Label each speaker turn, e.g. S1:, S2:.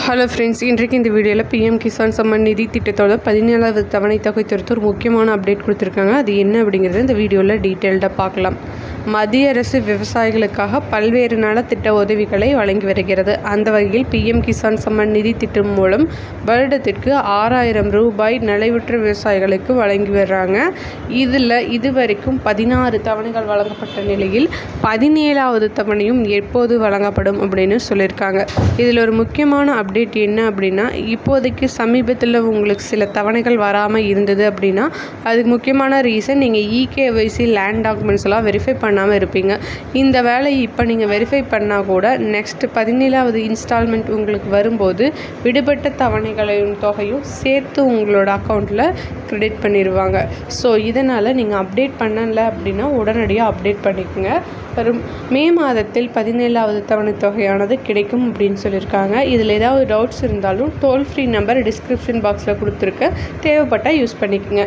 S1: Hello friends, இன்றைக்கு இந்த வீடியோவில் பிஎம் கிசான் சம்மான் நிதி திட்டத்தோட 17வது தவணை தொகை குறித்து ஒரு முக்கியமான அப்டேட் கொடுத்துருக்காங்க. அது என்ன அப்படிங்கிறது இந்த வீடியோவில் டீட்டெயில்டாக பார்க்கலாம். மத்திய அரசு விவசாயிகளுக்காக பல்வேறு நலத்திட்ட உதவிகளை வழங்கி வருகிறது. அந்த வகையில் பிஎம் கிசான் சம்மான் நிதி திட்டம் மூலம் வருடத்திற்கு 6000 ரூபாய் நலிவுற்ற விவசாயிகளுக்கு வழங்கி வர்றாங்க. இதில் இதுவரைக்கும் 16 தவணைகள் வழங்கப்பட்ட நிலையில் 17வது தவணையும் எப்போது வழங்கப்படும் அப்படின்னு சொல்லியிருக்காங்க. இதில் ஒரு முக்கியமான அப்டேட் என்ன அப்படின்னா, இப்போதைக்கு சமீபத்தில் உங்களுக்கு சில தவணைகள் வராமல் இருந்தது அப்படின்னா அதுக்கு முக்கியமான ரீசன் நீங்கள் இகேஒய்சி லேண்ட் டாக்குமெண்ட்ஸ் எல்லாம் வெரிஃபை பண்ணாமல் இருப்பீங்க. இந்த வேலையை இப்போ நீங்கள் வெரிஃபை பண்ணால் கூட நெக்ஸ்ட் 17வது இன்ஸ்டால்மெண்ட் உங்களுக்கு வரும்போது விடுபட்ட தவணைகளின் தொகையும் சேர்த்து உங்களோட அக்கௌண்ட்டில் கிரெடிட் பண்ணிடுவாங்க. ஸோ இதனால் நீங்கள் அப்டேட் பண்ணலை அப்படின்னா உடனடியாக அப்டேட் பண்ணிக்கோங்க. வரும் மே மாதத்தில் 17வது தவணை தொகையானது கிடைக்கும் அப்படின்னு சொல்லியிருக்காங்க. இதில் ஏதாவது டவுட்ஸ் இருந்தாலும் டோல் ஃப்ரீ நம்பர் டிஸ்கிரிப்ஷன் பாக்ஸில் கொடுத்துருக்க, தேவைப்பட்டால் யூஸ் பண்ணிக்கோங்க.